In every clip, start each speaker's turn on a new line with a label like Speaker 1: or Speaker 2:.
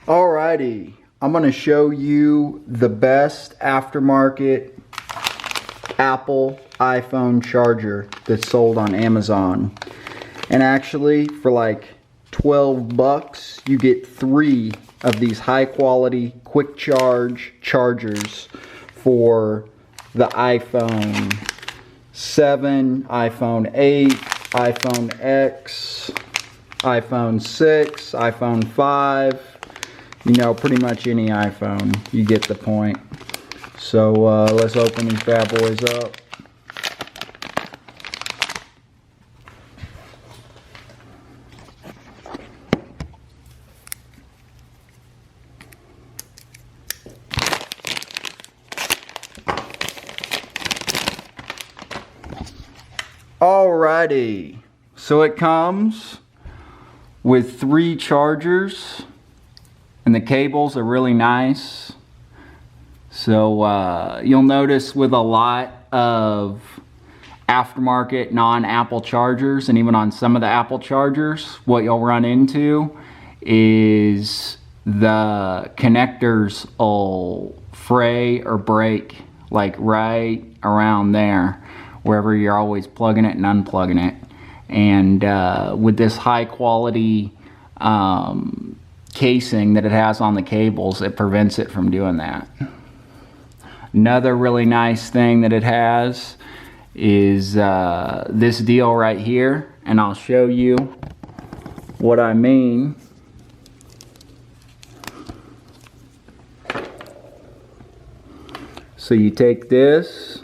Speaker 1: Alrighty, I'm going to show you the best aftermarket Apple iPhone charger that's sold on Amazon. And actually, for like 12 bucks, you get 3 of these high quality quick charge chargers for the iPhone 7, iPhone 8, iPhone X, iPhone 6, iPhone 5. You know, pretty much any iPhone. You get the point. So let's open these bad boys up. Alrighty, so it comes with 3 chargers. And the cables are really nice. So you'll notice with a lot of aftermarket non-Apple chargers, and even on some of the Apple chargers, what you'll run into is the connectors will fray or break like right around there, wherever you're always plugging it and unplugging it. And with this high quality casing that it has on the cables, it prevents it from doing that. Another really nice thing that it has is this deal right here, and I'll show you what I mean. So you take this,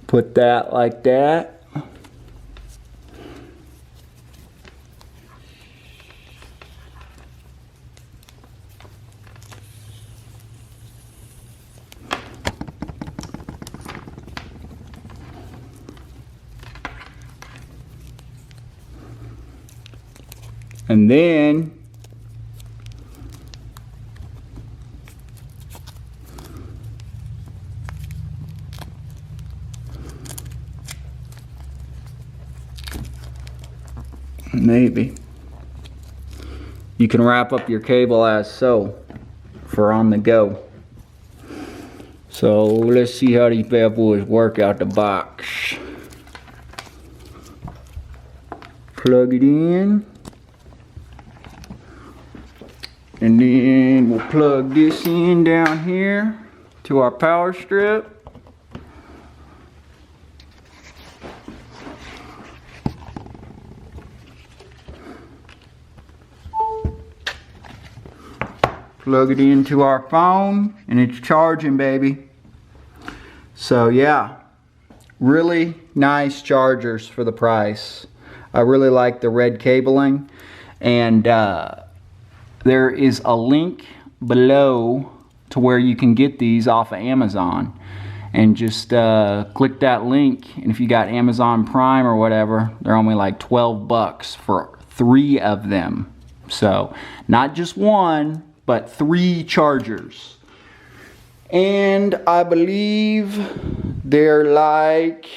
Speaker 1: put that like that. And then maybe you can wrap up your cable as so for on the go. So let's see how these bad boys work out the box. Plug it in, and then we'll plug this in down here to our power strip. Plug it into our phone, and it's charging, baby. So yeah, really nice chargers for the price. I really like the red cabling, and there is a link below to where you can get these off of Amazon. And just click that link, and if you got Amazon Prime or whatever, they're only like 12 bucks for 3 of them. So not just one, but 3 chargers. And I believe they're like,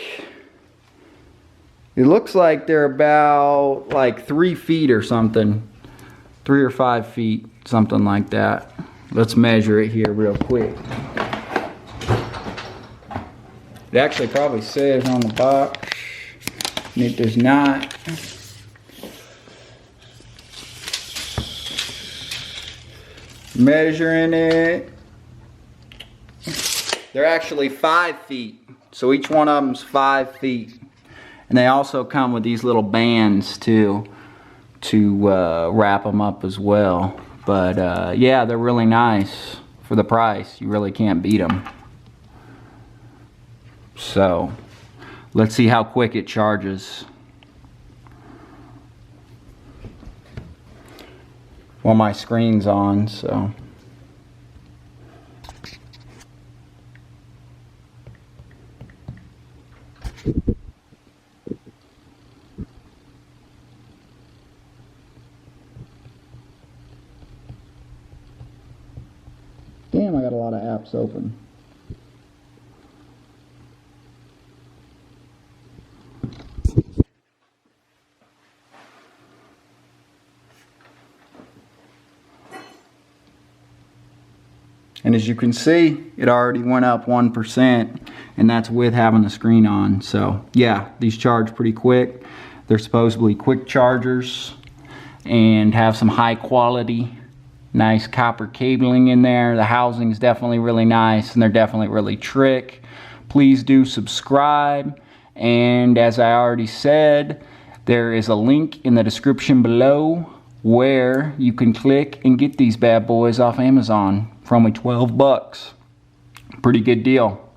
Speaker 1: it looks like they're about like 3 feet or something. 3 or 5 feet, something like that. Let's measure it here real quick. It actually probably says on the box, and it does not. Measuring it, they're actually 5 feet. So each one of them's 5 feet. And they also come with these little bands too, to wrap them up as well. But yeah, they're really nice for the price. You really can't beat them. So let's see how quick it charges. Well, my screen's on, so. Damn, I got a lot of apps open. And as you can see, it already went up 1%, and that's with having the screen on. So yeah, these charge pretty quick. They're supposedly quick chargers and have some high quality, nice copper cabling in there. The housing is definitely really nice, and they're definitely really trick. Please do subscribe, and as I already said, there is a link in the description below where you can click and get these bad boys off Amazon for only 12 bucks. Pretty good deal.